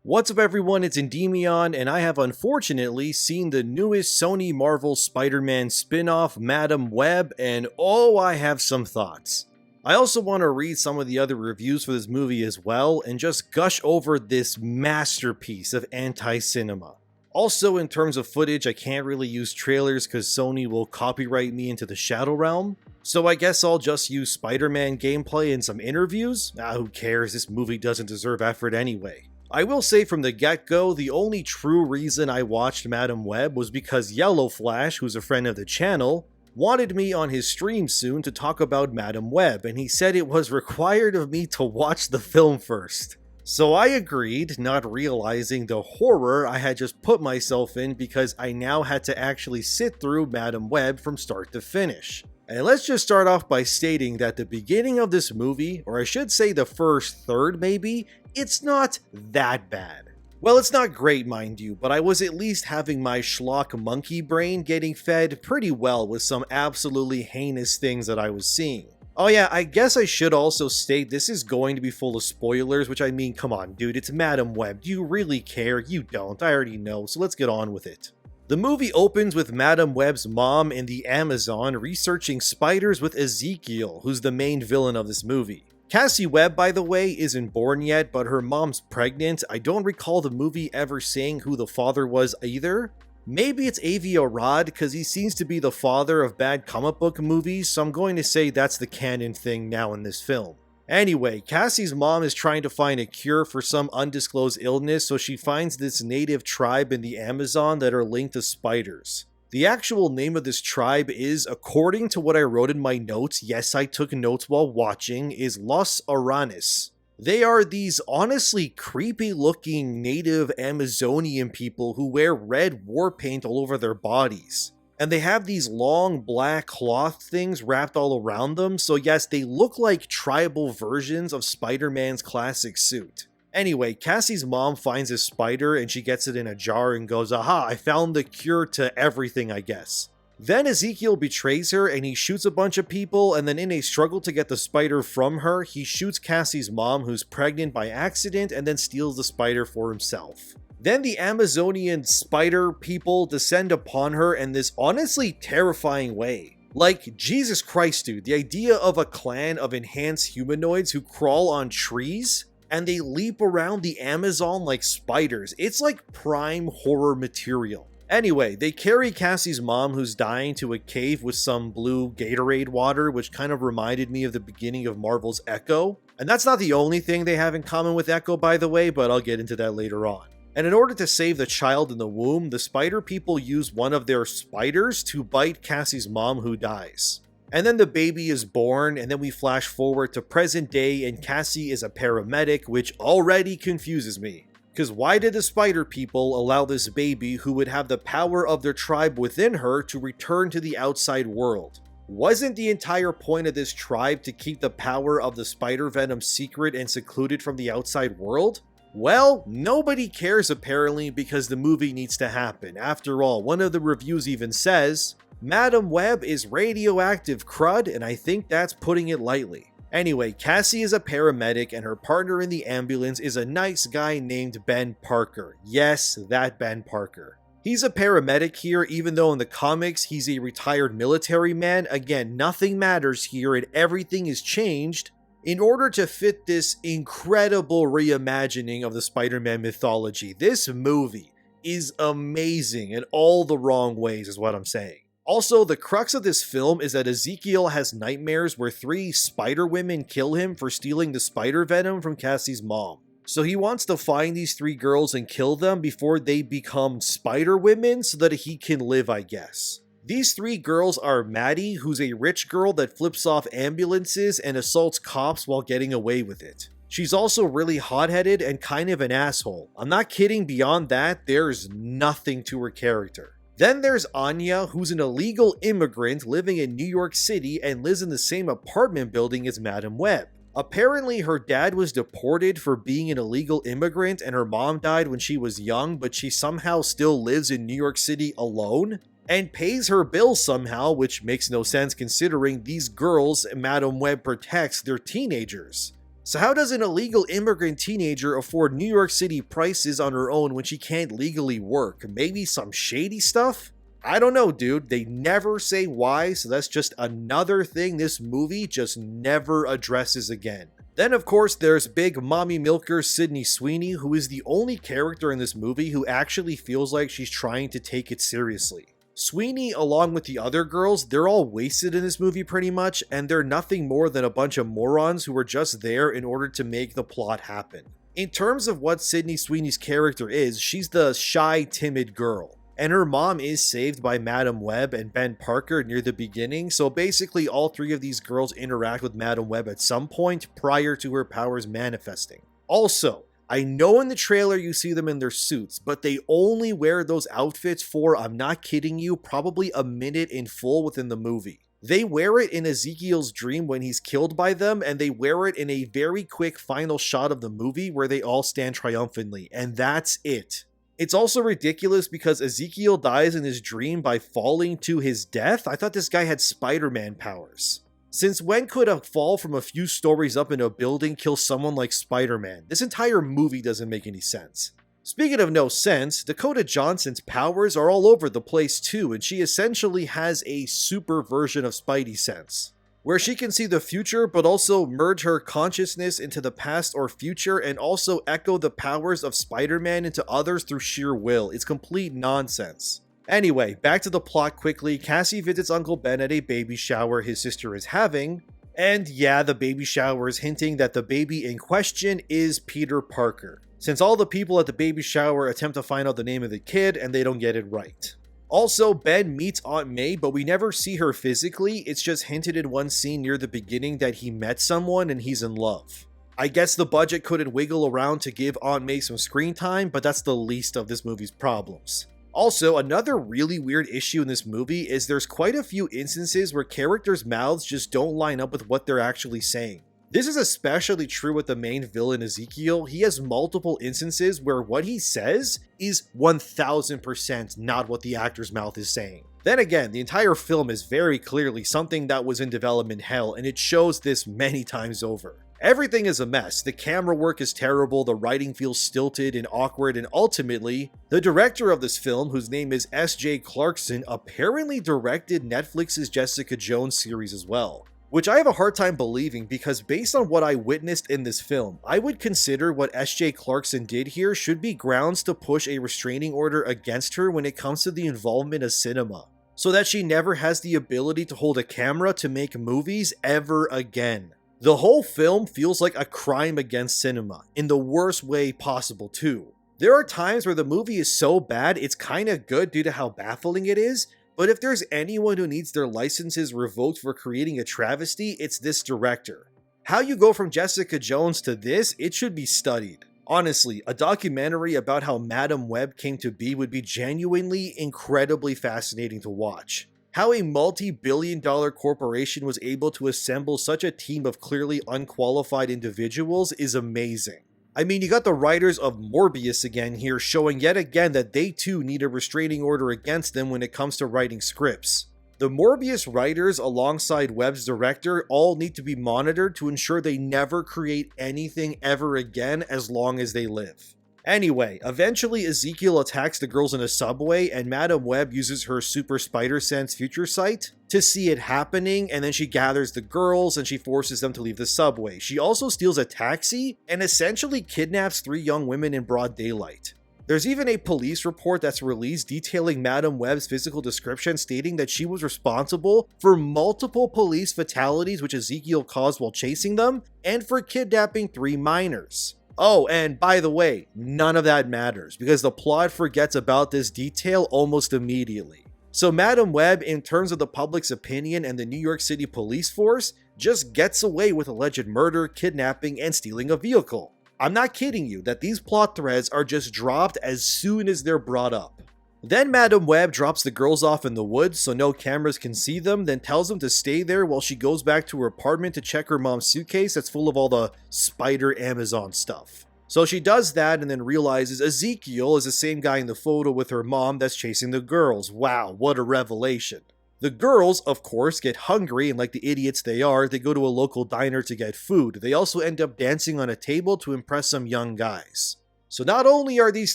What's up everyone, it's ENDYMION, and I have unfortunately seen the newest Sony Marvel Spider-Man spin-off, Madam Web, and oh, I have some thoughts. I also want to read some of the other reviews for this movie as well, and just gush over this masterpiece of anti-cinema. Also, in terms of footage, I can't really use trailers because Sony will copyright me into the Shadow Realm, so I guess I'll just use Spider-Man gameplay and some interviews? Who cares, this movie doesn't deserve effort anyway. I will say from the get-go, the only true reason I watched Madam Web was because Yellow Flash, who's a friend of the channel, wanted me on his stream soon to talk about Madam Web, and he said it was required of me to watch the film first. So I agreed, not realizing the horror I had just put myself in because I now had to actually sit through Madam Web from start to finish. And let's just start off by stating that the beginning of this movie, or I should say the first third maybe, it's not that bad. Well, it's not great, mind you, but I was at least having my schlock monkey brain getting fed pretty well with some absolutely heinous things that I was seeing. Oh yeah, I guess I should also state this is going to be full of spoilers, which I mean, come on dude, it's Madam Web. Do you really care? You don't, I already know, so let's get on with it. The movie opens with Madam Web's mom in the Amazon researching spiders with Ezekiel, who's the main villain of this movie. Cassie Webb, by the way, isn't born yet, but her mom's pregnant. I don't recall the movie ever saying who the father was either. Maybe it's Avi Arad, because he seems to be the father of bad comic book movies, so I'm going to say that's the canon thing now in this film. Anyway, Cassie's mom is trying to find a cure for some undisclosed illness, so she finds this native tribe in the Amazon that are linked to spiders. The actual name of this tribe is, according to what I wrote in my notes, yes, I took notes while watching, is Los Aranes. They are these honestly creepy looking native Amazonian people who wear red war paint all over their bodies. And they have these long black cloth things wrapped all around them, so yes, they look like tribal versions of Spider-Man's classic suit. Anyway, Cassie's mom finds a spider and she gets it in a jar and goes, aha, I found the cure to everything, I guess. Then Ezekiel betrays her and he shoots a bunch of people, and then in a struggle to get the spider from her, he shoots Cassie's mom who's pregnant by accident and then steals the spider for himself. Then the Amazonian spider people descend upon her in this honestly terrifying way. Like, Jesus Christ dude, the idea of a clan of enhanced humanoids who crawl on trees and they leap around the Amazon like spiders, it's like prime horror material. Anyway, they carry Cassie's mom who's dying to a cave with some blue Gatorade water, which kind of reminded me of the beginning of Marvel's Echo. And that's not the only thing they have in common with Echo, by the way, but I'll get into that later on. And in order to save the child in the womb, the spider people use one of their spiders to bite Cassie's mom who dies. And then the baby is born, and then we flash forward to present day and Cassie is a paramedic, which already confuses me. Because why did the spider people allow this baby who would have the power of their tribe within her to return to the outside world? Wasn't the entire point of this tribe to keep the power of the spider venom secret and secluded from the outside world? Well, nobody cares apparently because the movie needs to happen. After all, one of the reviews even says, Madam Web is radioactive crud, and I think that's putting it lightly. Anyway, Cassie is a paramedic and her partner in the ambulance is a nice guy named Ben Parker. Yes, that Ben Parker. He's a paramedic here, even though in the comics he's a retired military man. Again, nothing matters here and everything is changed in order to fit this incredible reimagining of the Spider-Man mythology. This movie is amazing in all the wrong ways is what I'm saying. Also, the crux of this film is that Ezekiel has nightmares where 3 spider women kill him for stealing the spider venom from Cassie's mom. So he wants to find these 3 girls and kill them before they become spider women so that he can live, I guess. These 3 girls are Maddie, who's a rich girl that flips off ambulances and assaults cops while getting away with it. She's also really hot-headed and kind of an asshole. I'm not kidding, beyond that, there's nothing to her character. Then there's Anya, who's an illegal immigrant living in New York City and lives in the same apartment building as Madam Web. Apparently her dad was deported for being an illegal immigrant and her mom died when she was young, but she somehow still lives in New York City alone and pays her bills somehow, which makes no sense considering these girls Madam Web protects, they're teenagers. So how does an illegal immigrant teenager afford New York City prices on her own when she can't legally work? Maybe some shady stuff? I don't know, dude. They never say why, so that's just another thing this movie just never addresses again. Then, of course, there's big mommy milker Sydney Sweeney, who is the only character in this movie who actually feels like she's trying to take it seriously. Sweeney, along with the other girls, they're all wasted in this movie pretty much, and they're nothing more than a bunch of morons who were just there in order to make the plot happen. In terms of what Sydney Sweeney's character is, she's the shy, timid girl. And her mom is saved by Madam Web and Ben Parker near the beginning, so basically all three of these girls interact with Madam Web at some point prior to her powers manifesting. Also, I know in the trailer you see them in their suits, but they only wear those outfits for, I'm not kidding you, probably a minute in full within the movie. They wear it in Ezekiel's dream when he's killed by them, and they wear it in a very quick final shot of the movie where they all stand triumphantly, and that's it. It's also ridiculous because Ezekiel dies in his dream by falling to his death. I thought this guy had Spider-Man powers. Since when could a fall from a few stories up in a building kill someone like Spider-Man? This entire movie doesn't make any sense. Speaking of no sense, Dakota Johnson's powers are all over the place too, and she essentially has a super version of Spidey sense, where she can see the future but also merge her consciousness into the past or future and also echo the powers of Spider-Man into others through sheer will. It's complete nonsense. Anyway, back to the plot quickly. Cassie visits Uncle Ben at a baby shower his sister is having, and yeah, the baby shower is hinting that the baby in question is Peter Parker, since all the people at the baby shower attempt to find out the name of the kid and they don't get it right. Also, Ben meets Aunt May, but we never see her physically. It's just hinted in one scene near the beginning that he met someone and he's in love. I guess the budget couldn't wiggle around to give Aunt May some screen time, but that's the least of this movie's problems. Also, another really weird issue in this movie is there's quite a few instances where characters' mouths just don't line up with what they're actually saying. This is especially true with the main villain Ezekiel. He has multiple instances where what he says is 1000% not what the actor's mouth is saying. Then again, the entire film is very clearly something that was in development hell, and it shows this many times over. Everything is a mess. The camera work is terrible, the writing feels stilted and awkward, and ultimately, the director of this film, whose name is S.J. Clarkson, apparently directed Netflix's Jessica Jones series as well. Which I have a hard time believing because based on what I witnessed in this film, I would consider what S.J. Clarkson did here should be grounds to push a restraining order against her when it comes to the involvement of cinema, so that she never has the ability to hold a camera to make movies ever again. The whole film feels like a crime against cinema, in the worst way possible too. There are times where the movie is so bad it's kinda good due to how baffling it is, but if there's anyone who needs their licenses revoked for creating a travesty, it's this director. How you go from Jessica Jones to this, it should be studied. Honestly, a documentary about how Madam Web came to be would be genuinely incredibly fascinating to watch. How a multi-billion-dollar corporation was able to assemble such a team of clearly unqualified individuals is amazing. I mean, you got the writers of Morbius again here showing yet again that they too need a restraining order against them when it comes to writing scripts. The Morbius writers alongside Webb's director all need to be monitored to ensure they never create anything ever again as long as they live. Anyway, eventually Ezekiel attacks the girls in a subway and Madam Web uses her super spider sense future sight to see it happening, and then she gathers the girls and she forces them to leave the subway. She also steals a taxi and essentially kidnaps 3 young women in broad daylight. There's even a police report that's released detailing Madam Web's physical description, stating that she was responsible for multiple police fatalities which Ezekiel caused while chasing them, and for kidnapping 3 minors. Oh, and by the way, none of that matters because the plot forgets about this detail almost immediately. So Madam Web, in terms of the public's opinion and the New York City police force, just gets away with alleged murder, kidnapping, and stealing a vehicle. I'm not kidding you that these plot threads are just dropped as soon as they're brought up. Then Madam Web drops the girls off in the woods so no cameras can see them, then tells them to stay there while she goes back to her apartment to check her mom's suitcase that's full of all the spider Amazon stuff. So she does that and then realizes Ezekiel is the same guy in the photo with her mom that's chasing the girls. Wow, what a revelation. The girls, of course, get hungry, and like the idiots they are, they go to a local diner to get food. They also end up dancing on a table to impress some young guys. So not only are these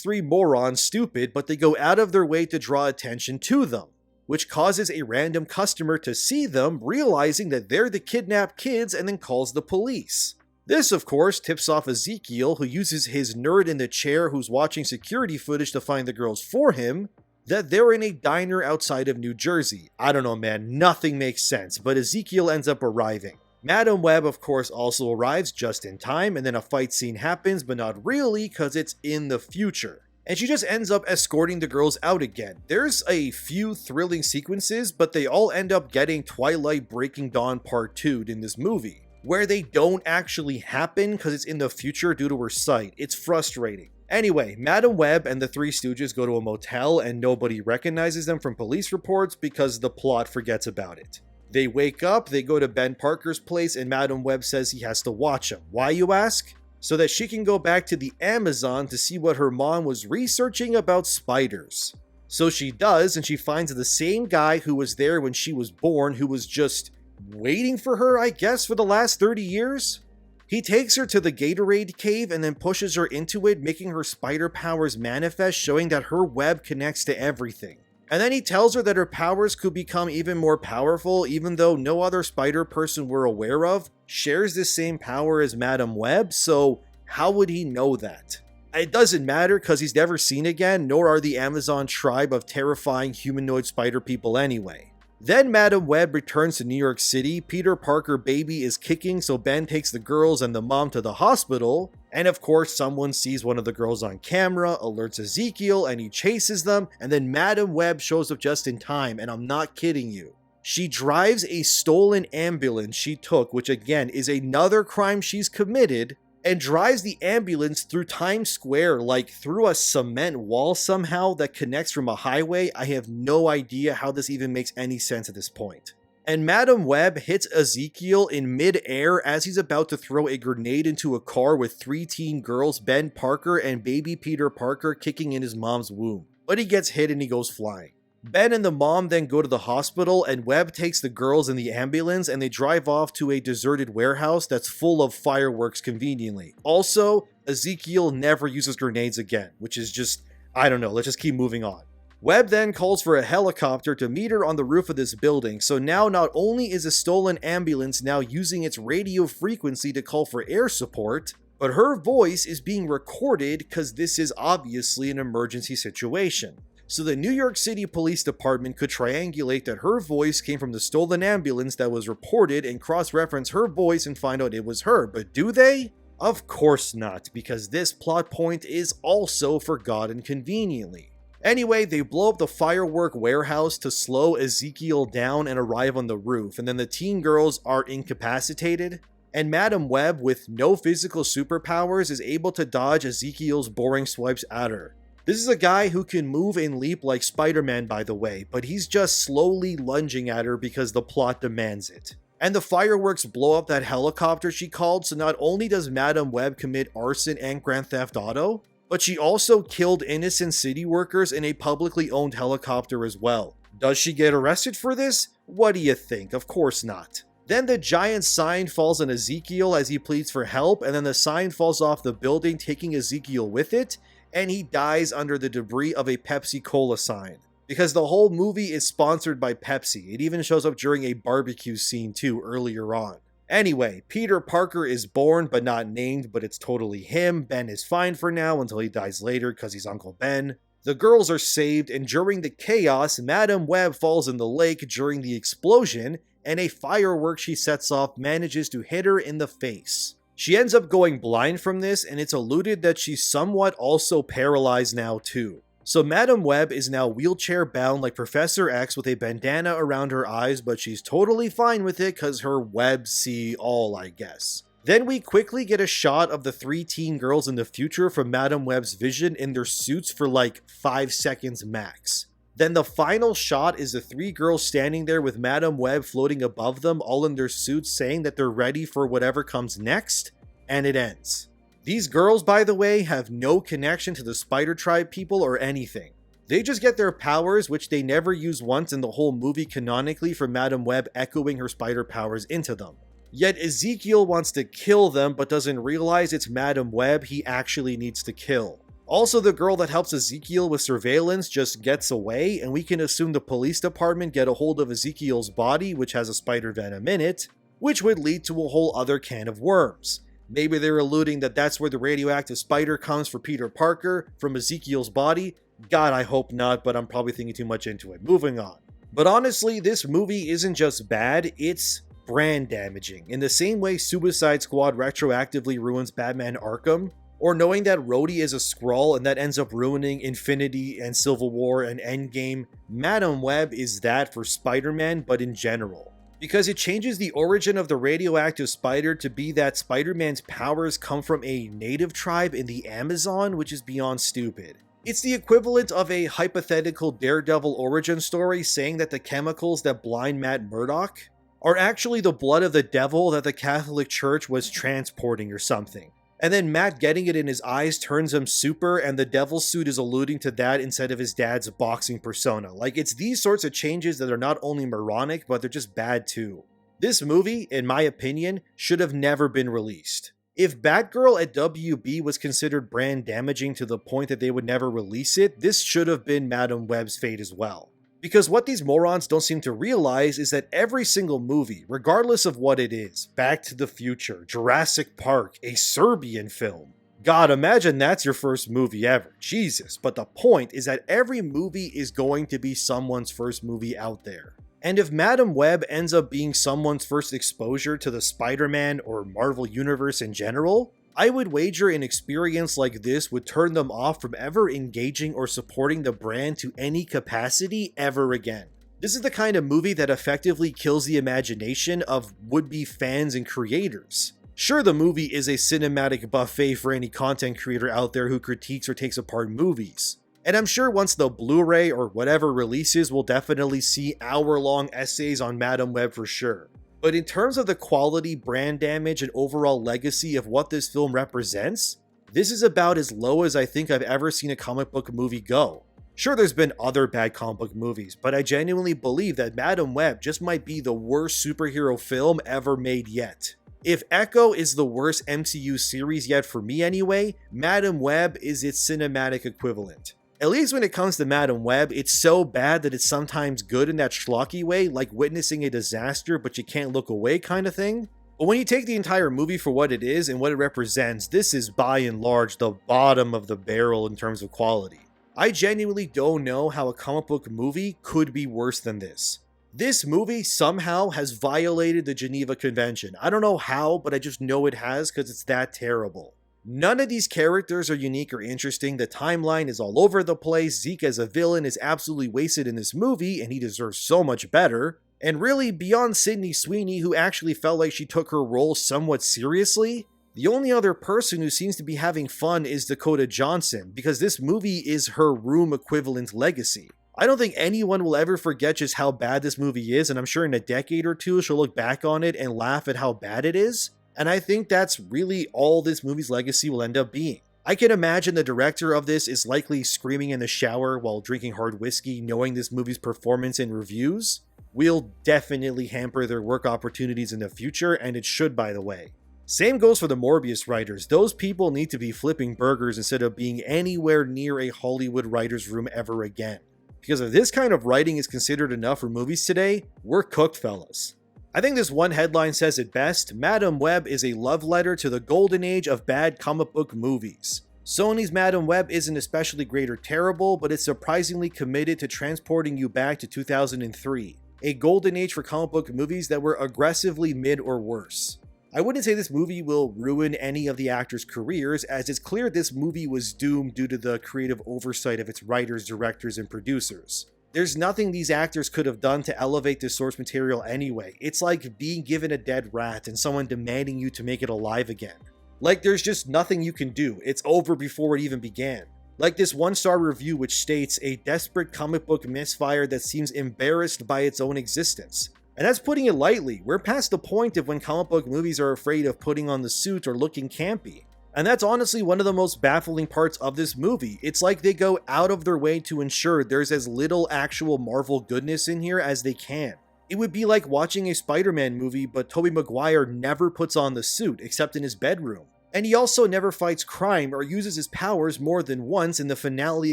three morons stupid, but they go out of their way to draw attention to them, which causes a random customer to see them, realizing that they're the kidnapped kids, and then calls the police. This, of course, tips off Ezekiel, who uses his nerd in the chair who's watching security footage to find the girls for him, that they're in a diner outside of New Jersey. I don't know, man, nothing makes sense, but Ezekiel ends up arriving. Madam Web, of course, also arrives just in time, and then a fight scene happens, but not really, because it's in the future. And she just ends up escorting the girls out again. There's a few thrilling sequences, but they all end up getting Twilight Breaking Dawn Part 2'd in this movie, where they don't actually happen because it's in the future due to her sight. It's frustrating. Anyway, Madam Web and the Three Stooges go to a motel and nobody recognizes them from police reports because the plot forgets about it. They wake up, they go to Ben Parker's place, and Madam Web says he has to watch him. Why, you ask? So that she can go back to the Amazon to see what her mom was researching about spiders. So she does, and she finds the same guy who was there when she was born, who was just waiting for her, I guess, for the last 30 years? He takes her to the Gatorade cave and then pushes her into it, making her spider powers manifest, showing that her web connects to everything. And then he tells her that her powers could become even more powerful, even though no other spider person we're aware of shares the same power as Madam Web, so how would he know that? It doesn't matter because he's never seen again, nor are the Amazon tribe of terrifying humanoid spider people anyway. Then Madam Web returns to New York City. Peter Parker baby is kicking, so Ben takes the girls and the mom to the hospital. And of course, someone sees one of the girls on camera, alerts Ezekiel, and he chases them. And then Madam Web shows up just in time, and I'm not kidding you. She drives a stolen ambulance she took, which again is another crime she's committed, and drives the ambulance through Times Square, like through a cement wall somehow that connects from a highway. I have no idea how this even makes any sense at this point. And Madam Web hits Ezekiel in mid-air as he's about to throw a grenade into a car with three teen girls, Ben Parker and baby Peter Parker, kicking in his mom's womb. But he gets hit and he goes flying. Ben and the mom then go to the hospital, and Webb takes the girls in the ambulance and they drive off to a deserted warehouse that's full of fireworks conveniently. Also, Ezekiel never uses grenades again, which is just, I don't know, let's just keep moving on. Webb then calls for a helicopter to meet her on the roof of this building, so now not only is a stolen ambulance now using its radio frequency to call for air support, but her voice is being recorded because this is obviously an emergency situation. So the New York City Police Department could triangulate that her voice came from the stolen ambulance that was reported and cross-reference her voice and find out it was her, but do they? Of course not, because this plot point is also forgotten conveniently. Anyway, they blow up the firework warehouse to slow Ezekiel down and arrive on the roof, and then the teen girls are incapacitated, and Madam Web, with no physical superpowers, is able to dodge Ezekiel's boring swipes at her. This is a guy who can move and leap like Spiderman, by the way, but he's just slowly lunging at her because the plot demands it. And the fireworks blow up that helicopter she called, so not only does Madam Web commit arson and Grand Theft Auto, but she also killed innocent city workers in a publicly owned helicopter as well. Does she get arrested for this? What do you think? Of course not. Then the giant sign falls on Ezekiel as he pleads for help, and then the sign falls off the building, taking Ezekiel with it, and he dies under the debris of a Pepsi Cola sign. Because the whole movie is sponsored by Pepsi. It even shows up during a barbecue scene too earlier on. Anyway, Peter Parker is born but not named, but it's totally him. Ben is fine for now until he dies later because he's Uncle Ben. The girls are saved, and during the chaos, Madam Web falls in the lake during the explosion, and a firework she sets off manages to hit her in the face. She ends up going blind from this, and it's alluded that she's somewhat also paralyzed now too. So Madam Web is now wheelchair bound like Professor X with a bandana around her eyes, but she's totally fine with it because her webs see all, I guess. Then we quickly get a shot of the three teen girls in the future from Madam Web's vision in their suits for like 5 seconds max. Then the final shot is the three girls standing there with Madam Web floating above them, all in their suits, saying that they're ready for whatever comes next, and it ends. These girls, by the way, have no connection to the Spider Tribe people or anything. They just get their powers, which they never use once in the whole movie canonically, from Madam Web echoing her spider powers into them. Yet Ezekiel wants to kill them but doesn't realize it's Madam Web he actually needs to kill. Also, the girl that helps Ezekiel with surveillance just gets away, and we can assume the police department get a hold of Ezekiel's body, which has a spider venom in it, which would lead to a whole other can of worms. Maybe they're alluding that that's where the radioactive spider comes for Peter Parker, from Ezekiel's body. God, I hope not, but I'm probably thinking too much into it. Moving on. But honestly, this movie isn't just bad, it's brand damaging. In the same way Suicide Squad retroactively ruins Batman Arkham, or knowing that Rhodey is a Skrull and that ends up ruining Infinity and Civil War and Endgame, Madam Web is that for Spider-Man, but in general. Because it changes the origin of the radioactive spider to be that Spider-Man's powers come from a native tribe in the Amazon, which is beyond stupid. It's the equivalent of a hypothetical Daredevil origin story saying that the chemicals that blind Matt Murdock are actually the blood of the devil that the Catholic Church was transporting or something. And then Matt getting it in his eyes turns him super, and the devil suit is alluding to that instead of his dad's boxing persona. Like, it's these sorts of changes that are not only moronic, but they're just bad too. This movie, in my opinion, should have never been released. If Batgirl at WB was considered brand damaging to the point that they would never release it, this should have been Madam Web's fate as well. Because what these morons don't seem to realize is that every single movie, regardless of what it is, Back to the Future, Jurassic Park, a Serbian film, God, imagine that's your first movie ever, Jesus, but the point is that every movie is going to be someone's first movie out there. And if Madam Web ends up being someone's first exposure to the Spider-Man or Marvel Universe in general, I would wager an experience like this would turn them off from ever engaging or supporting the brand to any capacity ever again. This is the kind of movie that effectively kills the imagination of would-be fans and creators. Sure, the movie is a cinematic buffet for any content creator out there who critiques or takes apart movies. And I'm sure once the Blu-ray or whatever releases, we'll definitely see hour-long essays on Madam Web for sure. But in terms of the quality, brand damage, and overall legacy of what this film represents, this is about as low as I think I've ever seen a comic book movie go. Sure, there's been other bad comic book movies, but I genuinely believe that Madam Web just might be the worst superhero film ever made yet. If Echo is the worst MCU series yet for me anyway, Madam Web is its cinematic equivalent. At least when it comes to Madam Web, it's so bad that it's sometimes good in that schlocky way, like witnessing a disaster but you can't look away kind of thing. But when you take the entire movie for what it is and what it represents, this is by and large the bottom of the barrel in terms of quality. I genuinely don't know how a comic book movie could be worse than this. This movie somehow has violated the Geneva Convention. I don't know how, but I just know it has because it's that terrible. None of these characters are unique or interesting, the timeline is all over the place, Zeke as a villain is absolutely wasted in this movie, and he deserves so much better. And really, beyond Sydney Sweeney, who actually felt like she took her role somewhat seriously, the only other person who seems to be having fun is Dakota Johnson, because this movie is her Room equivalent legacy. I don't think anyone will ever forget just how bad this movie is, and I'm sure in a decade or two she'll look back on it and laugh at how bad it is. And I think that's really all this movie's legacy will end up being. I can imagine the director of this is likely screaming in the shower while drinking hard whiskey, knowing this movie's performance in reviews will definitely hamper their work opportunities in the future, and it should, by the way. Same goes for the Morbius writers. Those people need to be flipping burgers instead of being anywhere near a Hollywood writer's room ever again. Because if this kind of writing is considered enough for movies today, we're cooked, fellas. I think this one headline says it best: Madam Web is a love letter to the golden age of bad comic book movies. Sony's Madam Web isn't especially great or terrible, but it's surprisingly committed to transporting you back to 2003, a golden age for comic book movies that were aggressively mid or worse. I wouldn't say this movie will ruin any of the actors' careers, as it's clear this movie was doomed due to the creative oversight of its writers, directors, and producers. There's nothing these actors could have done to elevate the source material anyway. It's like being given a dead rat and someone demanding you to make it alive again. Like, there's just nothing you can do. It's over before it even began. Like this one-star review which states, a desperate comic book misfire that seems embarrassed by its own existence. And that's putting it lightly. We're past the point of when comic book movies are afraid of putting on the suit or looking campy. And that's honestly one of the most baffling parts of this movie. It's like they go out of their way to ensure there's as little actual Marvel goodness in here as they can. It would be like watching a Spider-Man movie, but Tobey Maguire never puts on the suit, except in his bedroom. And he also never fights crime or uses his powers more than once in the finale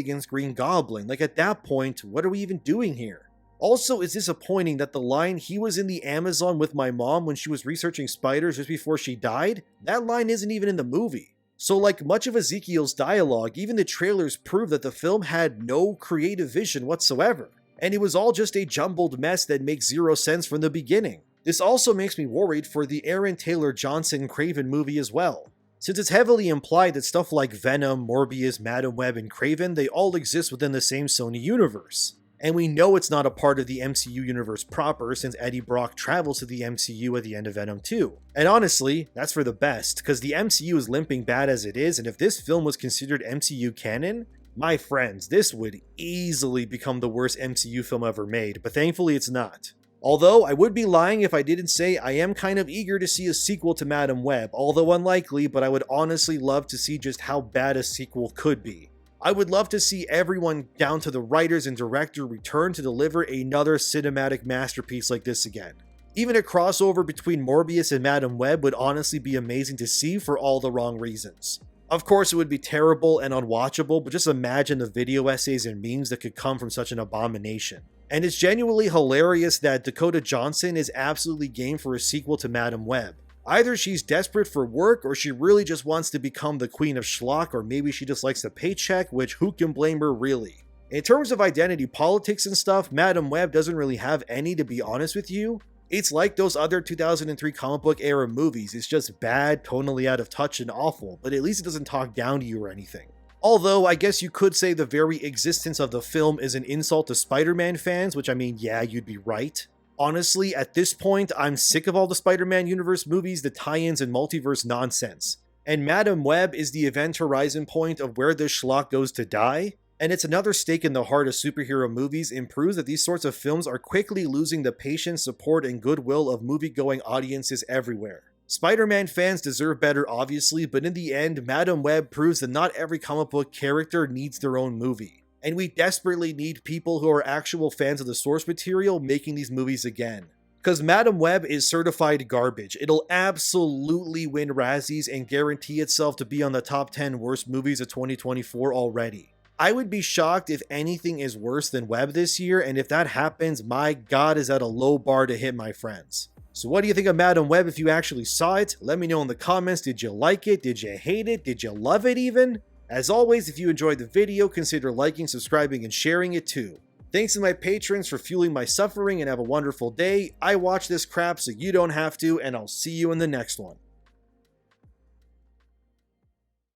against Green Goblin. Like, at that point, what are we even doing here? Also, it's disappointing that the line, "he was in the Amazon with my mom when she was researching spiders just before she died," that line isn't even in the movie. So like much of Ezekiel's dialogue, even the trailers prove that the film had no creative vision whatsoever. And it was all just a jumbled mess that makes zero sense from the beginning. This also makes me worried for the Aaron Taylor Johnson Kraven movie as well, since it's heavily implied that stuff like Venom, Morbius, Madam Web, and Kraven, they all exist within the same Sony universe. And we know it's not a part of the MCU universe proper, since Eddie Brock travels to the MCU at the end of Venom 2. And honestly, that's for the best, because the MCU is limping bad as it is, and if this film was considered MCU canon, my friends, this would easily become the worst MCU film ever made, but thankfully it's not. Although, I would be lying if I didn't say I am kind of eager to see a sequel to Madam Web, although unlikely, but I would honestly love to see just how bad a sequel could be. I would love to see everyone down to the writers and director return to deliver another cinematic masterpiece like this again. Even a crossover between Morbius and Madam Web would honestly be amazing to see for all the wrong reasons. Of course, it would be terrible and unwatchable, but just imagine the video essays and memes that could come from such an abomination. And it's genuinely hilarious that Dakota Johnson is absolutely game for a sequel to Madam Web. Either she's desperate for work, or she really just wants to become the queen of schlock, or maybe she just likes the paycheck, which who can blame her really? In terms of identity politics and stuff, Madam Web doesn't really have any, to be honest with you. It's like those other 2003 comic book era movies, it's just bad, tonally out of touch and awful, but at least it doesn't talk down to you or anything. Although, I guess you could say the very existence of the film is an insult to Spider-Man fans, which I mean, yeah, you'd be right. Honestly, at this point, I'm sick of all the Spider-Man universe movies, the tie-ins and multiverse nonsense. And Madam Web is the event horizon point of where this schlock goes to die, and it's another stake in the heart of superhero movies and proves that these sorts of films are quickly losing the patience, support, and goodwill of movie-going audiences everywhere. Spider-Man fans deserve better, obviously, but in the end, Madam Web proves that not every comic book character needs their own movie. And we desperately need people who are actual fans of the source material making these movies again. Because Madam Web is certified garbage. It'll absolutely win Razzies and guarantee itself to be on the top 10 worst movies of 2024 already. I would be shocked if anything is worse than Web this year, and if that happens, my god, is that a low bar to hit, my friends. So what do you think of Madam Web if you actually saw it? Let me know in the comments. Did you like it? Did you hate it? Did you love it even? As always, if you enjoyed the video, consider liking, subscribing, and sharing it too. Thanks to my patrons for fueling my suffering, and have a wonderful day. I watch this crap so you don't have to, and I'll see you in the next one.